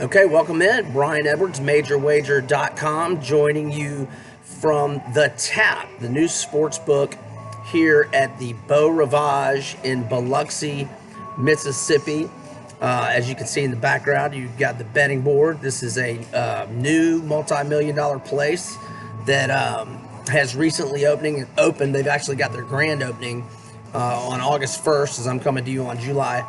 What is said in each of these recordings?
Okay, welcome in. Brian Edwards, MajorWager.com, joining you from the Tap, the new sports book here at the Beau Rivage in Biloxi, Mississippi. As you can see in the background, you've got the betting board. This is a new multi-million-dollar place that has recently opened. They've actually got their grand opening on August 1st, as I'm coming to you on July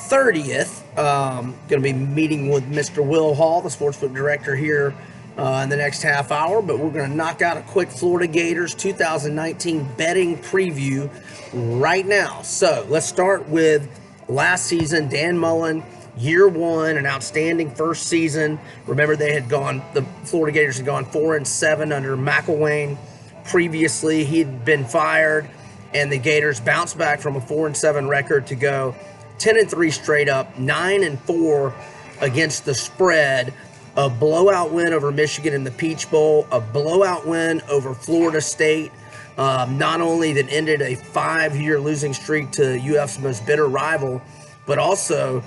30th. Going to be meeting with Mr. Will Hall, the sportsbook director here in the next half hour, but we're going to knock out a quick Florida Gators 2019 betting preview right now. So let's start with last season. Dan Mullen, year one, an outstanding first season. Remember, the Florida Gators had gone 4-7 under McElwain previously. He'd been fired, and the Gators bounced back from a 4-7 record to go 10-3 straight up, 9-4 against the spread, a blowout win over Michigan in the Peach Bowl, a blowout win over Florida State, not only that ended a 5-year losing streak to UF's most bitter rival, but also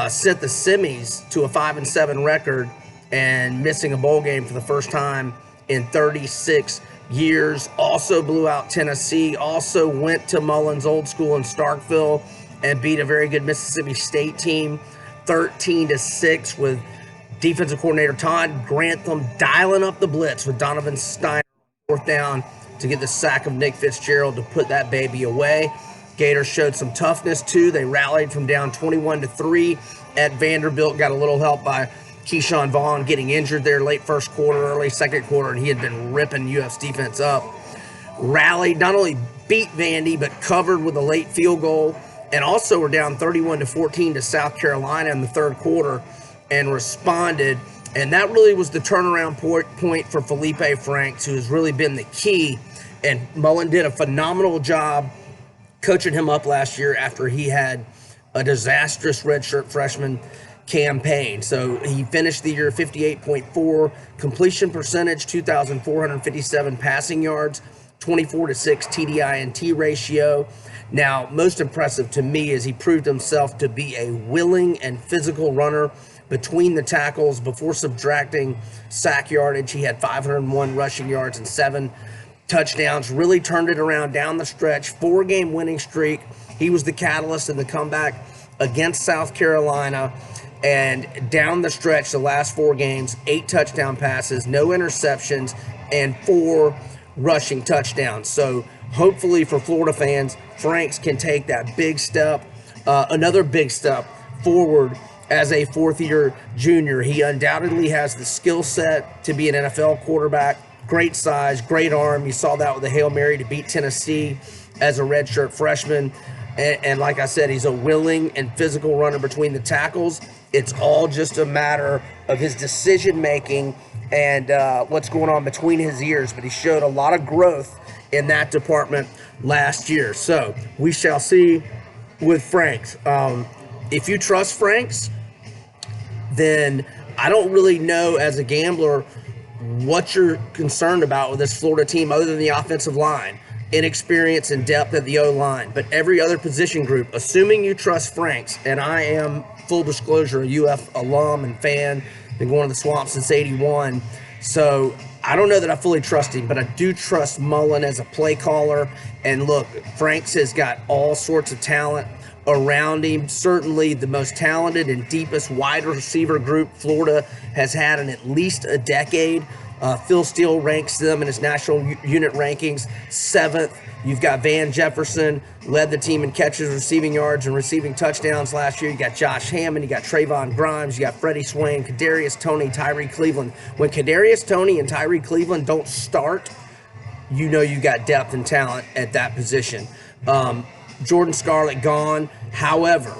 sent the semis to a 5-7 record and missing a bowl game for the first time in 36 years. Also blew out Tennessee, also went to Mullen's old school in Starkville and beat a very good Mississippi State team 13-6 with defensive coordinator Todd Grantham dialing up the blitz with Donovan Steiner on 4th down to get the sack of Nick Fitzgerald to put that baby away. Gators showed some toughness too. They rallied from down 21-3 at Vanderbilt, got a little help by Keyshawn Vaughn getting injured there late first quarter, early second quarter, and he had been ripping UF's defense up. Rallied, not only beat Vandy, but covered with a late field goal, and also were down 31-14 to South Carolina in the third quarter and responded. And that really was the turnaround point for Feleipe Franks, who has really been the key. And Mullen did a phenomenal job coaching him up last year after he had a disastrous redshirt freshman campaign. So he finished the year 58.4 completion percentage, 2,457 passing yards, 24-6 TDI-NT ratio. Now, most impressive to me is he proved himself to be a willing and physical runner between the tackles. Before subtracting sack yardage, he had 501 rushing yards and 7 touchdowns. Really turned it around down the stretch. 4-game winning streak. He was the catalyst in the comeback against South Carolina. And down the stretch, the last 4 games, 8 touchdown passes, no interceptions, and 4 rushing touchdowns. So hopefully for Florida fans, Franks can take that big step, another big step forward as a 4th-year junior. He undoubtedly has the skill set to be an NFL quarterback. Great size, great arm. You saw that with the Hail Mary to beat Tennessee as a redshirt freshman. And like I said, he's a willing and physical runner between the tackles. It's all just a matter of his decision-making and what's going on between his ears. But he showed a lot of growth in that department last year. So we shall see with Franks. If you trust Franks, then I don't really know as a gambler what you're concerned about with this Florida team other than the offensive line, inexperience and depth at the O-line. But every other position group, assuming you trust Franks, and I am, full disclosure, a UF alum and fan, been going to the Swamp since '81, so I don't know that I fully trust him, but I do trust Mullen as a play caller. And look, Franks has got all sorts of talent around him. Certainly the most talented and deepest wide receiver group Florida has had in at least a decade. Phil Steele ranks them in his national unit rankings 7th. You've got Jefferson, led the team in catches, receiving yards, and receiving touchdowns last year. You got Josh Hammond, you got Trayvon Grimes, you got Freddie Swain, Kadarius Toney, Tyree Cleveland. When Kadarius Toney and Tyree Cleveland don't start, you know you got depth and talent at that position. Jordan Scarlett gone. However,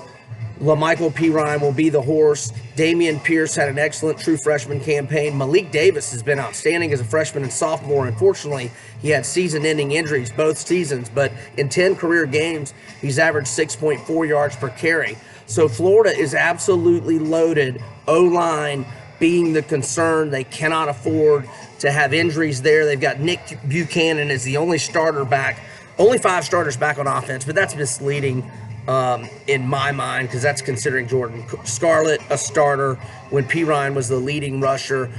Lamical Perine will be the horse. Damian Pierce had an excellent true freshman campaign. Malik Davis has been outstanding as a freshman and sophomore. Unfortunately, he had season-ending injuries both seasons, but in 10 career games, he's averaged 6.4 yards per carry. So Florida is absolutely loaded. O-line being the concern. They cannot afford to have injuries there. They've got Nick Buchanan as the only starter back. Only 5 starters back on offense, but that's misleading. in my mind, because that's considering Jordan Scarlett a starter when Perine was the leading rusher.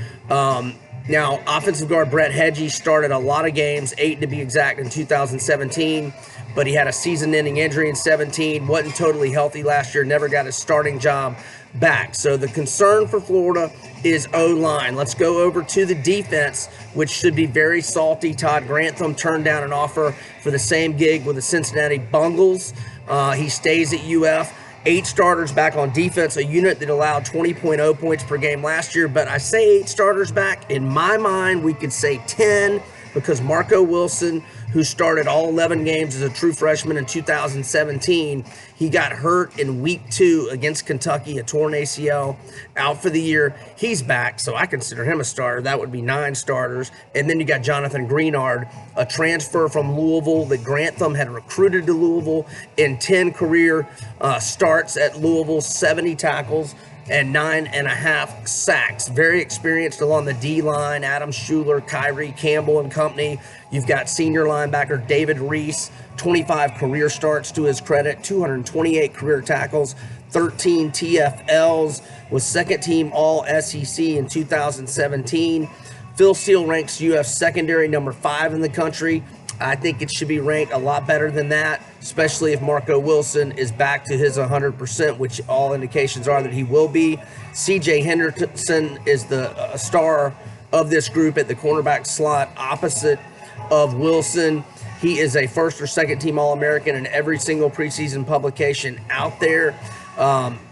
Now, offensive guard Brett Hedgie started a lot of games, 8 to be exact, in 2017, but he had a season-ending injury in 17, wasn't totally healthy last year, never got his starting job back. So the concern for Florida is O-line. Let's go over to the defense, which should be very salty. Todd Grantham turned down an offer for the same gig with the Cincinnati Bungles. He stays at UF. 8 starters back on defense, a unit that allowed 20.0 points per game last year. But I say 8 starters back. In my mind, we could say 10 because Marco Wilson, who started all 11 games as a true freshman in 2017, he got hurt in week 2 against Kentucky, a torn ACL, out for the year. He's back, so I consider him a starter. That would be 9 starters. And then you got Jonathan Greenard, a transfer from Louisville that Grantham had recruited to Louisville in 10 career starts at Louisville, 70 tackles and 9.5 sacks. Very experienced along the D-line, Adam Schuler, Kyrie Campbell and company. You've got senior linebacker David Reese, 25 career starts to his credit, 228 career tackles, 13 TFLs, was second team All-SEC in 2017. Phil Steele ranks UF secondary number 5 in the country. I think it should be ranked a lot better than that, especially if Marco Wilson is back to his 100%, which all indications are that he will be. CJ Henderson is the star of this group at the cornerback slot opposite of Wilson. He is a first or second team All-American in every single preseason publication out there.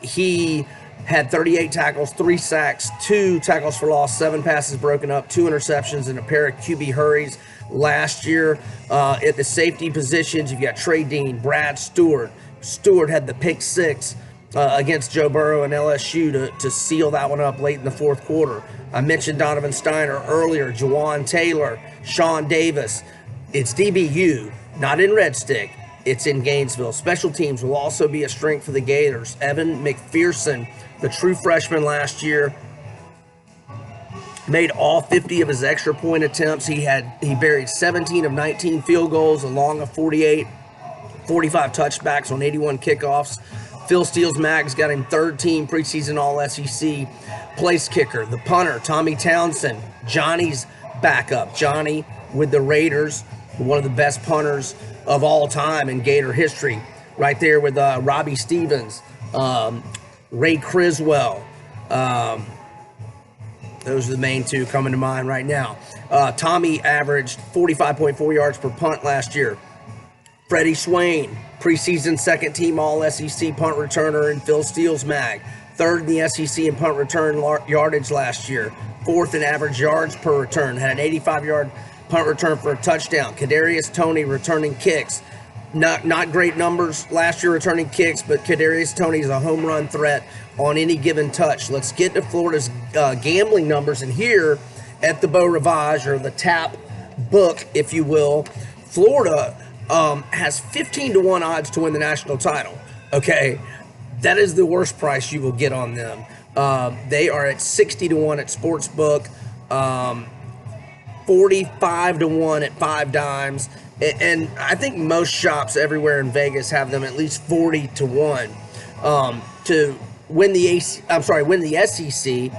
He had 38 tackles, 3 sacks, 2 tackles for loss, 7 passes broken up, 2 interceptions, and a pair of QB hurries last year. At the safety positions, you've got Trey Dean, Brad Stewart. Stewart had the pick 6 against Joe Burrow and LSU to seal that one up late in the fourth quarter. I mentioned Donovan Steiner earlier, Jawan Taylor, Sean Davis. It's DBU, not in Red Stick. It's in Gainesville. Special teams will also be a strength for the Gators. Evan McPherson, the true freshman last year, made all 50 of his extra point attempts. He buried 17 of 19 field goals along of 45 touchbacks on 81 kickoffs. Phil Steele's Mags got him 3rd team preseason All-SEC place kicker. The punter, Tommy Townsend, Johnny's backup. Johnny with the Raiders, one of the best punters of all time in Gator history. Right there with Robbie Stevens, Ray Criswell. Those are the main 2 coming to mind right now. Tommy averaged 45.4 yards per punt last year. Freddie Swain, preseason 2nd team All-SEC punt returner in Phil Steele's mag. 3rd in the SEC in punt return yardage last year. 4th in average yards per return. Had an 85-yard punt return for a touchdown. Kadarius Toney returning kicks. Not great numbers last year returning kicks, but Kadarius Toney is a home run threat on any given touch. Let's get to Florida's gambling numbers. And here at the Beau Rivage, or the Tap book, if you will, Florida has 15-1 odds to win the national title. Okay, that is the worst price you will get on them. They are at 60-1 at Sportsbook, 45-1 at 5 Dimes, and I think most shops everywhere in Vegas have them at least 40-1 to win the SEC.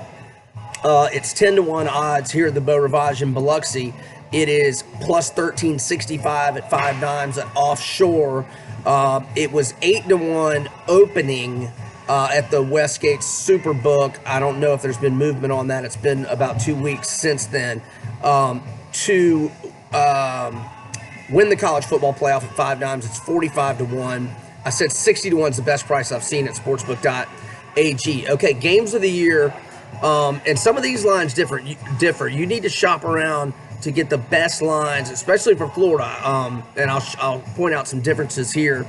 It's 10-1 odds here at the Beau Rivage in Biloxi. It is plus 1365 at 5 Dimes at Offshore. It was 8-1 opening at the Westgate Superbook. I don't know if there's been movement on that. It's been about 2 weeks since then. To win the college football playoff at 5 Dimes, it's 45-1. I said 60-1 is the best price I've seen at sportsbook.ag. Okay, games of the year, and some of these lines differ. You need to shop around to get the best lines, especially for Florida. And I'll point out some differences here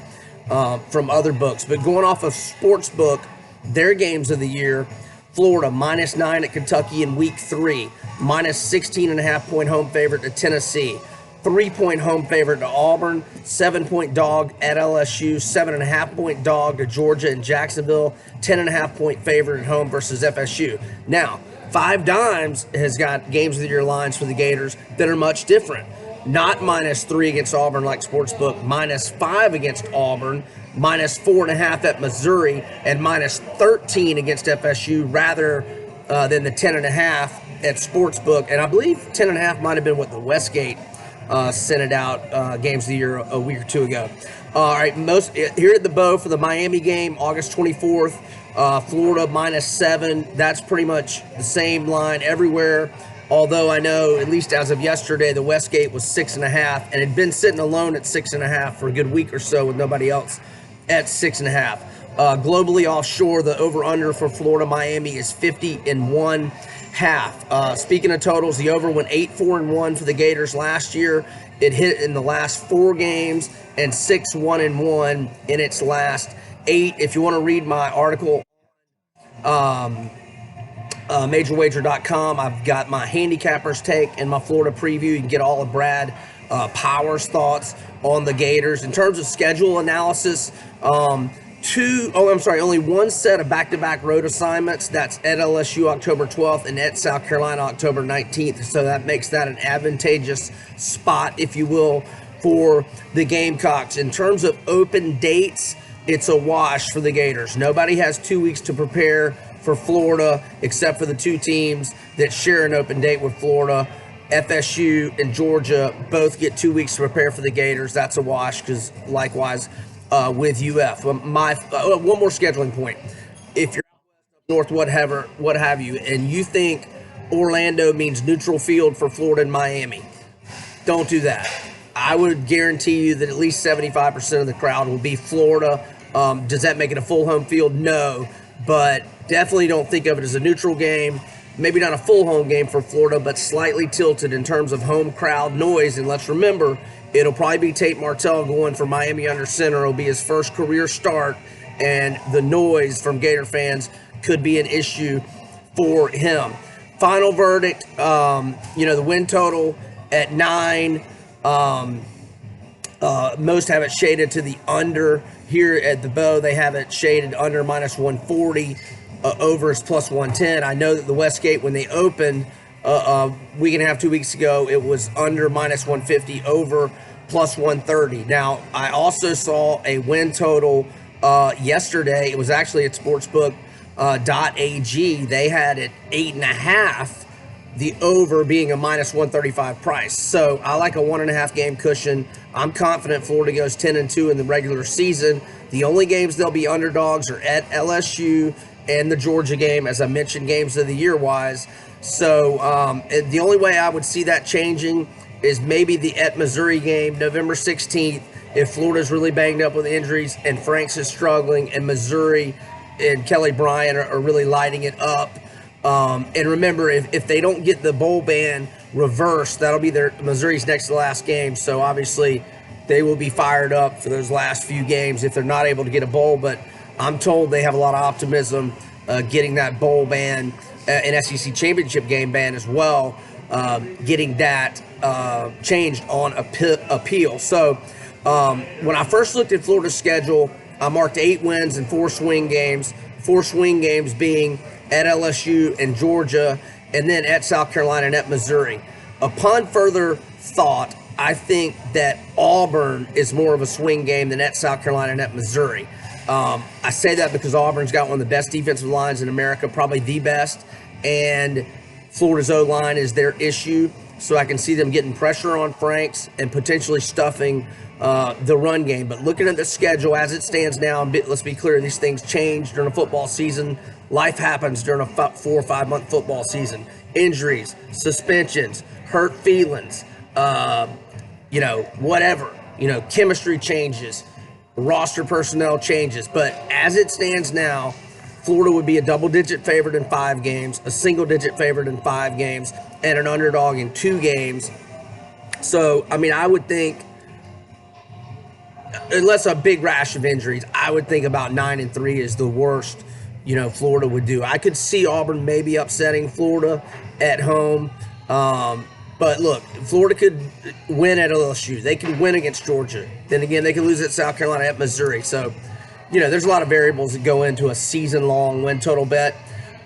from other books. But going off of Sportsbook, their games of the year, Florida -9 at Kentucky in week 3, -16.5 point home favorite to Tennessee, 3-point home favorite to Auburn, 7-point dog at LSU, 7.5 point dog to Georgia and Jacksonville, 10.5 point favorite at home versus FSU. Now, 5 Dimes has got games of the year lines for the Gators that are much different. Not -3 against Auburn like Sportsbook, -5 against Auburn, minus 4.5 at Missouri, and minus 13 against FSU rather than the 10.5 at Sportsbook. And I believe 10.5 might have been what the Westgate sent it out games of the year a week or two ago. All right, here at the Beau for the Miami game, August 24th, Florida minus 7. That's pretty much the same line everywhere. Although I know, at least as of yesterday, the Westgate was 6.5 and had been sitting alone at 6.5 for a good week or so with nobody else at 6.5. Globally offshore, the over-under for Florida-Miami is 50.5. Speaking of totals, the over went 8-4-1 for the Gators last year. It hit in the last 4 games and 6-1-1 in its last 8. If you want to read my article, MajorWager.com, I've got my handicappers take and my Florida preview. You can get all of Brad Power's thoughts on the Gators. In terms of schedule analysis, only one set of back-to-back road assignments. That's at LSU October 12th and at South Carolina October 19th. So that makes that an advantageous spot, if you will, for the Gamecocks. In terms of open dates, it's a wash for the Gators. Nobody has 2 weeks to prepare for Florida except for the 2 teams that share an open date with Florida. FSU and Georgia both get 2 weeks to prepare for the Gators. That's a wash, because likewise with UF. One more scheduling point. If you're north, what have you, and you think Orlando means neutral field for Florida and Miami, don't do that. I would guarantee you that at least 75% of the crowd will be Florida. Does that make it a full home field? No, but definitely don't think of it as a neutral game. Maybe not a full home game for Florida, but slightly tilted in terms of home crowd noise. And let's remember, it'll probably be Tate Martell going for Miami under center. It'll be his first career start, and the noise from Gator fans could be an issue for him. Final verdict, the win total at 9. Most have it shaded to the under. Here at the Beau, they have it shaded under minus 140. Over is plus 110. I know that the Westgate, when they opened a week and a half, 2 weeks ago, it was under minus 150, over plus 130. Now, I also saw a win total yesterday. It was actually at sportsbook.ag. They had it 8.5, the over being a minus 135 price. So I like a 1.5 game cushion. I'm confident Florida goes 10-2 in the regular season. The only games they'll be underdogs are at LSU and the Georgia game, as I mentioned, games of the year wise. So the only way I would see that changing is maybe the at Missouri game, November 16th, if Florida's really banged up with injuries and Franks is struggling and Missouri and Kelly Bryant are really lighting it up. And remember, if they don't get the bowl ban reversed, that'll be Missouri's next to last game. So obviously they will be fired up for those last few games if they're not able to get a bowl. But I'm told they have a lot of optimism getting that bowl ban, an SEC championship game ban as well, getting that changed on appeal. So when I first looked at Florida's schedule, I marked 8 wins and 4 swing games. 4 swing games being at LSU and Georgia, and then at South Carolina and at Missouri. Upon further thought, I think that Auburn is more of a swing game than at South Carolina and at Missouri. I say that because Auburn's got one of the best defensive lines in America, probably the best, and Florida's O-line is their issue, so I can see them getting pressure on Franks and potentially stuffing the run game. But looking at the schedule as it stands now, let's be clear, these things change during a football season. Life happens during a 4 or 5 month football season. Injuries, suspensions, hurt feelings, whatever. Chemistry changes, roster personnel changes. But as it stands now, Florida would be a double-digit favorite in 5 games, a single-digit favorite in 5 games, and an underdog in 2 games. So, I would think, unless a big rash of injuries, I would think about 9-3 is the worst, Florida would do. I could see Auburn maybe upsetting Florida at home. But look, Florida could win at LSU. They could win against Georgia. Then again, they could lose at South Carolina, at Missouri. So, there's a lot of variables that go into a season-long win total bet.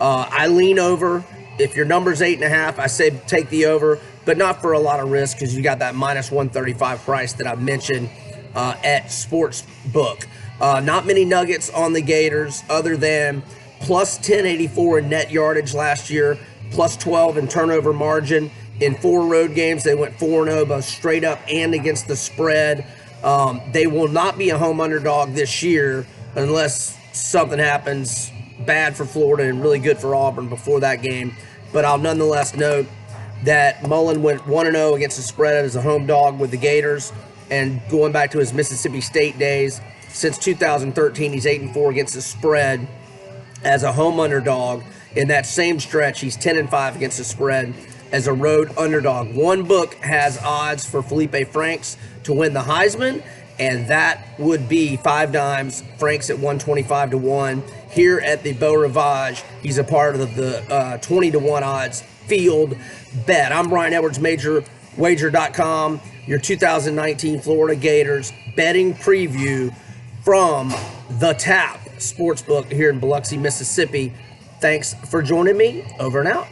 I lean over. If your number's 8.5, I say take the over, but not for a lot of risk because you got that minus 135 price that I mentioned at Sportsbook. Not many nuggets on the Gators other than plus 1084 in net yardage last year, plus 12 in turnover margin. In 4 road games, they went 4-0, both straight up and against the spread. They will not be a home underdog this year unless something happens bad for Florida and really good for Auburn before that game. But I'll nonetheless note that Mullen went 1-0 against the spread as a home dog with the Gators, and going back to his Mississippi State days, since 2013, he's 8-4 against the spread as a home underdog. In that same stretch, he's 10-5 against the spread as a road underdog. One book has odds for Feleipe Franks to win the Heisman, and that would be 5 dimes, Franks at 125-1. Here at the Beau Rivage, he's a part of the 20-1 odds field bet. I'm Brian Edwards, MajorWager.com, your 2019 Florida Gators betting preview from the Tap Sportsbook here in Biloxi, Mississippi. Thanks for joining me. Over and out.